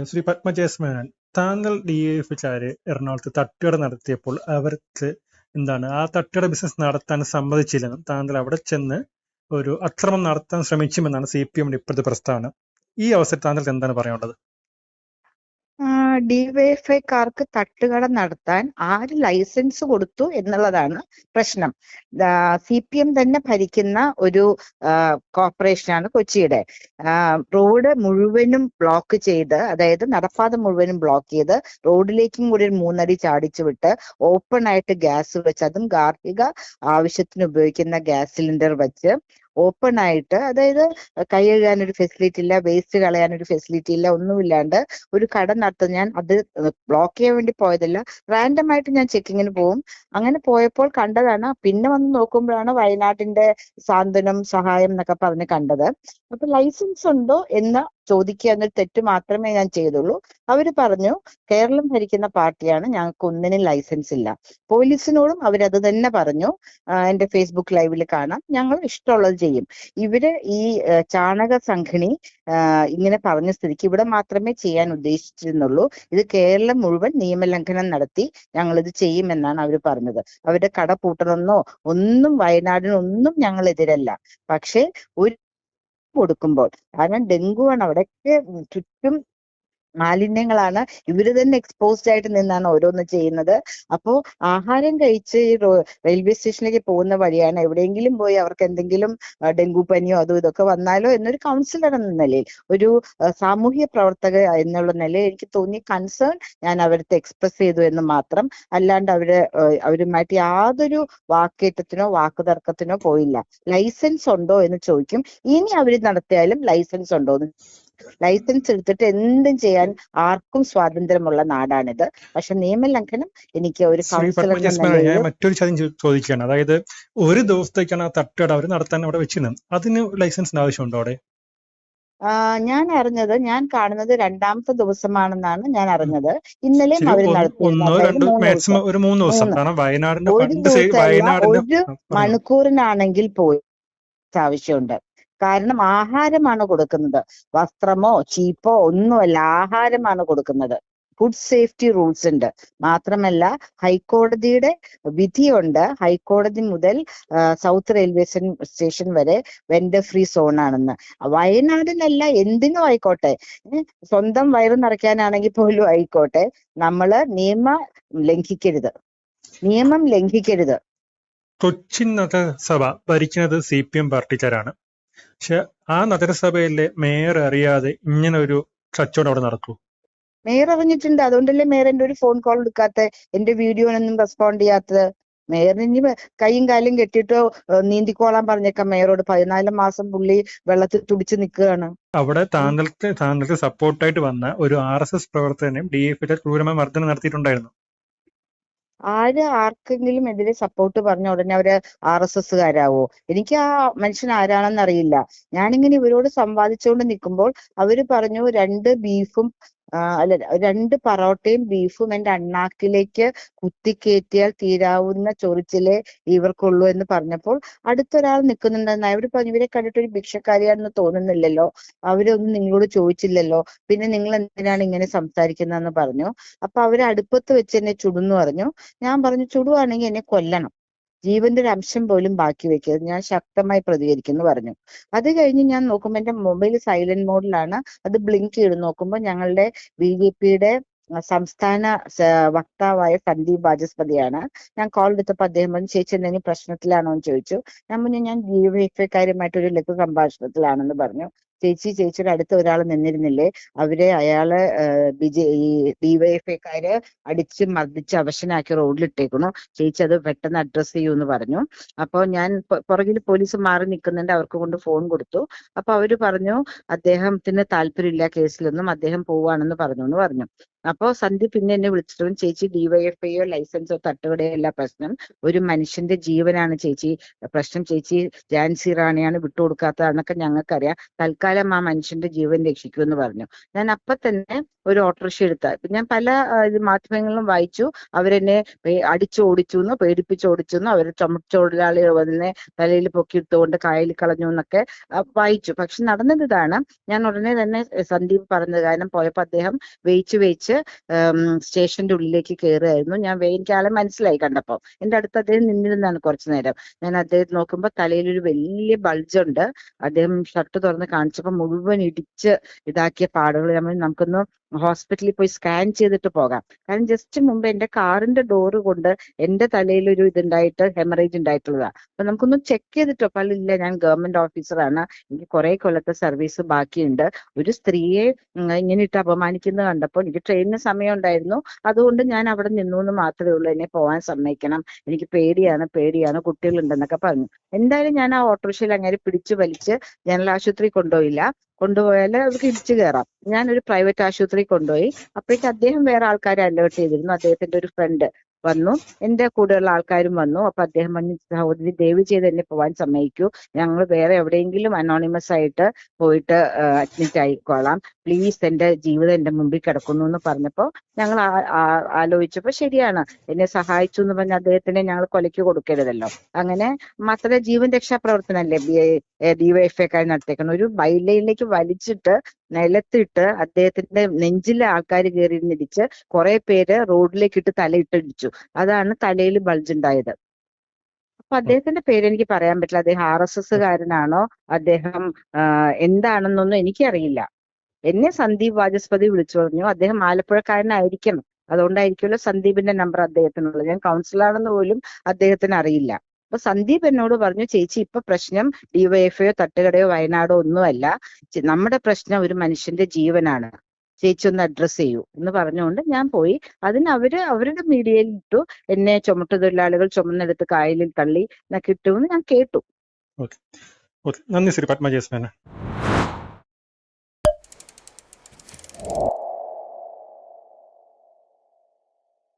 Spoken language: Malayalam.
ശ്രീ പത്മജേസ് മേനോൻ, താങ്കൾ DYFക്കാര് എറണാകുളത്ത് തട്ടുകട നടത്തിയപ്പോൾ അവർക്ക് ആ തട്ടുകട ബിസിനസ് നടത്താൻ സമ്മതിച്ചില്ലെന്നും താങ്കൾ അവിടെ ചെന്ന് ഒരു അക്രമം നടത്താൻ ശ്രമിച്ചുമെന്നാണ് CPM ഇപ്പോഴത്തെ പ്രസ്താവന. ഈ അവസരത്തിൽ താങ്കൾക്ക് എന്താണ് പറയാനുള്ളത്? ഡിവൈഎഫ്ഐക്കാർക്ക് തട്ടുകട നടത്താൻ ആര് ലൈസൻസ് കൊടുത്തു എന്നുള്ളതാണ് പ്രശ്നം. CPM തന്നെ ഭരിക്കുന്ന ഒരു കോർപ്പറേഷനാണ് കൊച്ചിയുടെ. റോഡ് മുഴുവനും ബ്ലോക്ക് ചെയ്ത്, അതായത് നടപ്പാത മുഴുവനും ബ്ലോക്ക് ചെയ്ത് റോഡിലേക്കും കൂടി ഒരു 3 അടി ചാടിച്ചു വിട്ട് ഓപ്പൺ ആയിട്ട് ഗ്യാസ് വെച്ച്, അതും ഗാർഹിക ആവശ്യത്തിന് ഉപയോഗിക്കുന്ന ഗ്യാസ് സിലിണ്ടർ വെച്ച് ഓപ്പൺ ആയിട്ട്, അതായത് കൈ കഴുകാനൊരു ഫെസിലിറ്റി ഇല്ല, വേസ്റ്റ് കളയാനൊരു ഫെസിലിറ്റി ഇല്ല, ഒന്നുമില്ലാണ്ട് ഒരു കട നടത്തും. ഞാൻ അത് ബ്ലോക്ക് ചെയ്യാൻ വേണ്ടി പോയതല്ല, റാൻഡം ആയിട്ട് ഞാൻ ചെക്കിങ്ങിന് പോവും. അങ്ങനെ പോയപ്പോൾ കണ്ടതാണ്. പിന്നെ വന്ന് നോക്കുമ്പോഴാണ് വയനാട്ടിന്റെ സാന്ത്വനം സഹായം എന്നൊക്കെ പറഞ്ഞ് കണ്ടത്. അപ്പൊ ലൈസൻസ് ഉണ്ടോ എന്ന് ചോദിക്കുക എന്നൊരു തെറ്റ് മാത്രമേ ഞാൻ ചെയ്തുള്ളൂ. അവര് പറഞ്ഞു കേരളം ഭരിക്കുന്ന പാർട്ടിയാണ്, ഞങ്ങൾക്ക് ഒന്നിനും ലൈസൻസ് ഇല്ല. പോലീസിനോടും അവരത് തന്നെ പറഞ്ഞു. എന്റെ ഫേസ്ബുക്ക് ലൈവിൽ കാണാം, ഞങ്ങൾ ഇഷ്ടമുള്ളത് ചെയ്യും. ഇവര് ഈ ചാണക സംഘിണി ഇങ്ങനെ പറഞ്ഞ സ്ഥിതിക്ക് ഇവിടെ മാത്രമേ ചെയ്യാൻ ഉദ്ദേശിച്ചിരുന്നുള്ളൂ. ഇത് കേരളം മുഴുവൻ നിയമലംഘനം നടത്തി ഞങ്ങളിത് ചെയ്യുമെന്നാണ് അവർ പറഞ്ഞത്. അവരുടെ കട പൂട്ടണമെന്നോ ഒന്നും, വയനാടിനൊന്നും ഞങ്ങൾ എതിരല്ല. പക്ഷെ ഒരു കൊടുക്കുമ്പോൾ, കാരണം ഡെങ്കുവാണ് അവിടെയൊക്കെ ചുറ്റും മാലിന്യങ്ങളാണ്, ഇവര് തന്നെ എക്സ്പോസ്ഡ് ആയിട്ട് നിന്നാണ് ഓരോന്ന് ചെയ്യുന്നത്. അപ്പോ ആഹാരം കഴിച്ച് റെയിൽവേ സ്റ്റേഷനിലേക്ക് പോകുന്ന വഴിയാണ്, എവിടെയെങ്കിലും പോയി അവർക്ക് എന്തെങ്കിലും ഡെങ്കു പനിയോ അതും ഇതൊക്കെ വന്നാലോ എന്നൊരു കൗൺസിലർ എന്ന നിലയിൽ, ഒരു സാമൂഹ്യ പ്രവർത്തക എന്നുള്ള നിലയിൽ എനിക്ക് തോന്നിയ കൺസേൺ ഞാൻ അവർക്ക് എക്സ്പ്രസ് ചെയ്തു എന്ന് മാത്രം. അല്ലാണ്ട് അവരുമായിട്ട് യാതൊരു വാക്കേറ്റത്തിനോ വാക്കുതർക്കത്തിനോ പോയില്ല. ലൈസൻസ് ഉണ്ടോ എന്ന് ചോദിക്കും. ഇനി അവര് നടത്തിയാലും ലൈസൻസ് ഉണ്ടോ എന്ന്, ലൈസൻസ് എടുത്തിട്ട് എന്തും ചെയ്യാൻ ആർക്കും സ്വാതന്ത്ര്യമുള്ള നാടാണിത്. പക്ഷെ നിയമലംഘനം എനിക്ക് ഒരു കൗൺസിലർ മറ്റൊരു ചോദ്യം ചോദിക്കുകയാണ്. അതായത് ഒരു ദിവസത്തേക്കാണ് ആ തട്ടുകട അവർ നടത്താൻ അവിടെ വെച്ചിരുന്നത്, അതിന് ലൈസൻസിന് ആവശ്യമുണ്ടോ അവിടെ? ഞാൻ അറിഞ്ഞത്, ഞാൻ കാണുന്നത് 2ാമത്തെ ദിവസമാണെന്നാണ് ഞാൻ അറിഞ്ഞത്. ഇന്നലെയും അവർ നടത്തിയിരുന്നത് ഒരു 3 ദിവസം. ഒരു മണിക്കൂറിനാണെങ്കിൽ പോയി ആവശ്യമുണ്ട്. കാരണം ആഹാരമാണ് കൊടുക്കുന്നത്, വസ്ത്രമോ ചീപ്പോ ഒന്നുമല്ല, ആഹാരമാണ് കൊടുക്കുന്നത്. ഫുഡ് സേഫ്റ്റി റൂൾസ് ഉണ്ട്. മാത്രമല്ല ഹൈക്കോടതിയുടെ വിധിയുണ്ട്. ഹൈക്കോടതി മുതൽ സൗത്ത് റെയിൽവേ സ്റ്റേഷൻ വരെ വെൻഡർ ഫ്രീ സോൺ ആണെന്ന്. വയനാടിനല്ല, എന്തിനും ആയിക്കോട്ടെ, സ്വന്തം വയറ് നിറയ്ക്കാനാണെങ്കിൽ പോലും ആയിക്കോട്ടെ, നമ്മള് നിയമം ലംഘിക്കരുത്. കൊച്ചി നഗരസഭ ഭരിക്കുന്നത് CPM പാർട്ടിക്കാരാണ്. പക്ഷെ ആ നഗരസഭയിലെ മേയർ അറിയാതെ ഇങ്ങനെ ഒരു കച്ചവടം അവിടെ നടക്കൂ? മേയർ അറിഞ്ഞിട്ടുണ്ട്. അതുകൊണ്ടല്ലേ മേയർ എന്റെ ഒരു ഫോൺ കോൾ എടുക്കാത്ത, എന്റെ വീഡിയോനൊന്നും റെസ്പോണ്ട് ചെയ്യാത്തത്. മേയറിന് ഇനി കൈയും കാലും കെട്ടിട്ടോ നീന്തിക്കോളാൻ പറഞ്ഞേക്കാം മേയറോട്. 14 മാസം പുള്ളി വെള്ളത്തിൽ തുടിച്ചു നിൽക്കുകയാണ്. അവിടെ താങ്കൾക്ക് സപ്പോർട്ടായിട്ട് വന്ന ഒരു RSS പ്രവർത്തകനെയും DYFI ക്രൂരമായ മർദ്ദനം നടത്തിയിട്ടുണ്ടായിരുന്നു. ആർക്കെങ്കിലും എതിരെ സപ്പോർട്ട് പറഞ്ഞ ഉടനെ അവര് RSSകാരാവോ? എനിക്ക് ആ മനുഷ്യൻ ആരാണെന്ന് അറിയില്ല. ഞാനിങ്ങനെ ഇവരോട് സംവാദിച്ചുകൊണ്ട് നിൽക്കുമ്പോൾ അവര് പറഞ്ഞു 2 പൊറോട്ടയും ബീഫും എന്റെ അണ്ണാക്കിലേക്ക് കുത്തിക്കയറ്റിയാൽ തീരാവുന്ന ചൊറിച്ചിലേ ഇവർക്കുള്ളൂ എന്ന് പറഞ്ഞപ്പോൾ അടുത്തൊരാൾ നിൽക്കുന്നുണ്ടെന്ന് അവര് പറഞ്ഞു. ഇവരെ കണ്ടിട്ട് ഒരു ഭിക്ഷക്കാരിയാണെന്ന് തോന്നുന്നില്ലല്ലോ, അവരൊന്നും നിങ്ങളോട് ചോദിച്ചില്ലല്ലോ, പിന്നെ നിങ്ങൾ എന്തിനാണ് ഇങ്ങനെ സംസാരിക്കുന്നതെന്ന് പറഞ്ഞു. അപ്പൊ അവര് അടുപ്പത്ത് വെച്ച് എന്നെ ചുടുന്നു പറഞ്ഞു. ഞാൻ പറഞ്ഞു ചുടുവാണെങ്കിൽ എന്നെ കൊല്ലണം, ജീവന്റെ ഒരു അംശം പോലും ബാക്കി വെക്കരുത്, ഞാൻ ശക്തമായി പ്രതികരിക്കുന്നു പറഞ്ഞു. അത് കഴിഞ്ഞ് ഞാൻ നോക്കുമ്പോൾ എന്റെ മൊബൈൽ സൈലന്റ് മോഡിലാണ്. അത് ബ്ലിങ്ക് ചെയ്ത് നോക്കുമ്പോൾ ഞങ്ങളുടെ BJPയുടെ സംസ്ഥാന വക്താവായ സന്ദീപ് വാചസ്പതിയാണ്. ഞാൻ കോൾ എടുത്തപ്പോൾ അദ്ദേഹം പറഞ്ഞു ചേച്ചി എന്തെങ്കിലും പ്രശ്നത്തിലാണോ എന്ന് ചോദിച്ചു. ഞാൻ പറഞ്ഞു ഞാൻ DYFIക്കാരുമായിട്ടൊരു ലഘു സംഭാഷണത്തിലാണെന്ന് പറഞ്ഞു. ചേച്ചിയുടെ അടുത്ത് ഒരാൾ നിന്നിരുന്നില്ലേ, അയാളെ DYFIക്കാര് അടിച്ച് മർദ്ദിച്ച് അവശനാക്കി റോഡിലിട്ടേക്കുന്നു, ചേച്ചി അത് പെട്ടെന്ന് അഡ്രസ് ചെയ്യൂന്ന് പറഞ്ഞു. അപ്പൊ ഞാൻ പുറകിൽ പോലീസ് മാറി നിൽക്കുന്നുണ്ട്, അവർക്ക് കൊണ്ട് ഫോൺ കൊടുത്തു. അപ്പൊ അവര് പറഞ്ഞു അദ്ദേഹത്തിന് താല്പര്യമില്ല കേസിലൊന്നും, അദ്ദേഹം പോവാണെന്ന് പറഞ്ഞു. അപ്പോ സന്ദീപ് പിന്നെ എന്നെ വിളിച്ചിട്ടും ചേച്ചി ഡിവൈഎഫ്ഐയോ ലൈസൻസോ തട്ടുകടയോ അല്ല പ്രശ്നം, ഒരു മനുഷ്യന്റെ ജീവനാണ് ചേച്ചി പ്രശ്നം. ചേച്ചി ജാൻസി റാണിയാണ് വിട്ടുകൊടുക്കാത്തതെന്നൊക്കെ ഞങ്ങൾക്കറിയാം, തൽക്കാലം ആ മനുഷ്യന്റെ ജീവൻ രക്ഷിക്കൂ എന്ന് പറഞ്ഞു. ഞാൻ അപ്പൊ തന്നെ ഒരു ഓട്ടോറിക്ഷ എടുത്ത, ഞാൻ പല മാധ്യമങ്ങളിലും വായിച്ചു, അവരെന്നെ അടിച്ചോടിച്ചു പേടിപ്പിച്ചോടിച്ചു, അവർ ചുമട്ടുതൊഴിലാളികൾ വന്ന് തലയിൽ പൊക്കിയെടുത്തുകൊണ്ട് കായലിൽ കളഞ്ഞു എന്നൊക്കെ വായിച്ചു. പക്ഷെ നടന്നത് ഇതാണ്. ഞാൻ ഉടനെ തന്നെ സന്ദീപ് പറഞ്ഞത് കാരണം പോയപ്പോ അദ്ദേഹം വേയിച്ച് സ്റ്റേഷന്റെ ഉള്ളിലേക്ക് കയറുമായിരുന്നു. എനിക്ക് ആളെ മനസ്സിലായി കണ്ടപ്പോ. എന്റെ അടുത്ത് അദ്ദേഹം നിന്നിരുന്നാണ് കുറച്ചു നേരം. ഞാൻ അദ്ദേഹത്തെ നോക്കുമ്പോ തലയിൽ ഒരു വലിയ ബൾജുണ്ട്. അദ്ദേഹം ഷർട്ട് തുറന്ന് കാണിച്ചപ്പോ മുഴുവൻ ഇടിച്ച് ഇതാക്കിയ പാടുകൾ. നമുക്കൊന്ന് ഹോസ്പിറ്റലിൽ പോയി സ്കാൻ ചെയ്തിട്ട് പോകാം. കാരണം ജസ്റ്റ് മുമ്പ് എന്റെ കാറിന്റെ ഡോറ് കൊണ്ട് എന്റെ തലയിൽ ഒരു ഇതുണ്ടായിട്ട് ഹെമറേജ് ഉണ്ടായിട്ടുള്ളതാണ്. അപ്പൊ നമുക്കൊന്ന് ചെക്ക് ചെയ്തിട്ടോ. പല്ലില്ല, ഞാൻ ഗവൺമെന്റ് ഓഫീസറാണ്, എനിക്ക് കുറെ കൊല്ലത്തെ സർവീസ് ബാക്കിയുണ്ട്. ഒരു സ്ത്രീയെ ഇങ്ങനെ ഇട്ട് അപമാനിക്കുന്നത് കണ്ടപ്പോൾ എനിക്ക് ട്രെയിനിന് സമയം ഉണ്ടായിരുന്നു, അതുകൊണ്ട് ഞാൻ അവിടെ നിന്നു എന്ന് മാത്രമേ ഉള്ളൂ. എന്നെ പോകാൻ സമ്മതിക്കണം, എനിക്ക് പേടിയാണ് കുട്ടികളുണ്ടെന്നൊക്കെ പറഞ്ഞു. എന്തായാലും ഞാൻ ആ ഓട്ടോറിക്ഷയിൽ അങ്ങനെ പിടിച്ചു വലിച്ച് ജനറൽ ആശുപത്രി കൊണ്ടുപോയാൽ അവർക്ക് ഇടിച്ചു കയറാം. ഞാനൊരു പ്രൈവറ്റ് ആശുപത്രി കൊണ്ടുപോയി. അപ്പോഴേക്ക് അദ്ദേഹം വേറെ ആൾക്കാരെ അലേർട്ട് ചെയ്തിരുന്നു. അദ്ദേഹത്തിന്റെ ഒരു ഫ്രണ്ട് വന്നു, എന്റെ കൂടെയുള്ള ആൾക്കാരും വന്നു. അപ്പൊ അദ്ദേഹം പറഞ്ഞു, സഹോദരി ദയവ് ചെയ്ത് എന്നെ പോവാൻ സമ്മതിക്കൂ, ഞങ്ങൾ വേറെ എവിടെയെങ്കിലും അനോണിമസ് ആയിട്ട് പോയിട്ട് അഡ്മിറ്റ് ആയിക്കോളാം, പ്ലീസ്, എന്റെ ജീവിതം എന്റെ മുമ്പിൽ കിടക്കുന്നു എന്ന് പറഞ്ഞപ്പോ ഞങ്ങൾ ആലോചിച്ചപ്പോ ശരിയാണ്, എന്നെ സഹായിച്ചു എന്ന് പറഞ്ഞ അദ്ദേഹത്തിനെ ഞങ്ങൾ കൊലയ്ക്ക് കൊടുക്കരുതല്ലോ. അങ്ങനെ മാത്രമേ ജീവൻ രക്ഷാ പ്രവർത്തനല്ലേ ഡിവൈഎഫ്ഐക്കാർ നടത്തിയേക്കണം. ഒരു ബൈലൈനിലേക്ക് വലിച്ചിട്ട് നിലത്തിട്ട് അദ്ദേഹത്തിന്റെ നെഞ്ചിലെ ആൾക്കാർ കയറിയിരുന്നിടിച്ച് കുറെ പേര് റോഡിലേക്ക് ഇട്ട് തലയിട്ടിടിച്ചു. അതാണ് തലയിൽ ബൾജ് ഉണ്ടായത്. അപ്പൊ അദ്ദേഹത്തിന്റെ പേര് എനിക്ക് പറയാൻ പറ്റില്ല. അദ്ദേഹം RSS കാരനാണോ, അദ്ദേഹം എന്താണെന്നൊന്നും എനിക്കറിയില്ല. എന്നെ സന്ദീപ് വാചസ്പതി വിളിച്ചു പറഞ്ഞു. അദ്ദേഹം ആലപ്പുഴക്കാരനായിരിക്കണം, അതുകൊണ്ടായിരിക്കുമല്ലോ സന്ദീപിന്റെ നമ്പർ അദ്ദേഹത്തിനുള്ളത്. ഞാൻ കൗൺസിലറാണെന്ന് പോലും അദ്ദേഹത്തിന് അറിയില്ല. അപ്പൊ സന്ദീപ് എന്നോട് പറഞ്ഞു, ചേച്ചി ഇപ്പൊ പ്രശ്നം ഡിവൈഎഫ്ഐയോ തട്ടുകടയോ വയനാടോ ഒന്നുമല്ല, നമ്മുടെ പ്രശ്നം ഒരു മനുഷ്യന്റെ ജീവനാണ്, ചേച്ചി ഒന്ന് അഡ്രസ് ചെയ്യൂ എന്ന് പറഞ്ഞുകൊണ്ട് ഞാൻ പോയി. അതിന് അവരുടെ മീഡിയയിൽ ഇട്ടു, എന്നെ ചുമട്ടുതൊഴിലാളികൾ ചുമന്നെടുത്ത് കായലിൽ തള്ളി എന്നൊക്കെ ഇട്ടുവെന്ന് ഞാൻ കേട്ടു. ഓക്കെ, നന്ദി ശ്രീ പത്മ ജയസ്മേന.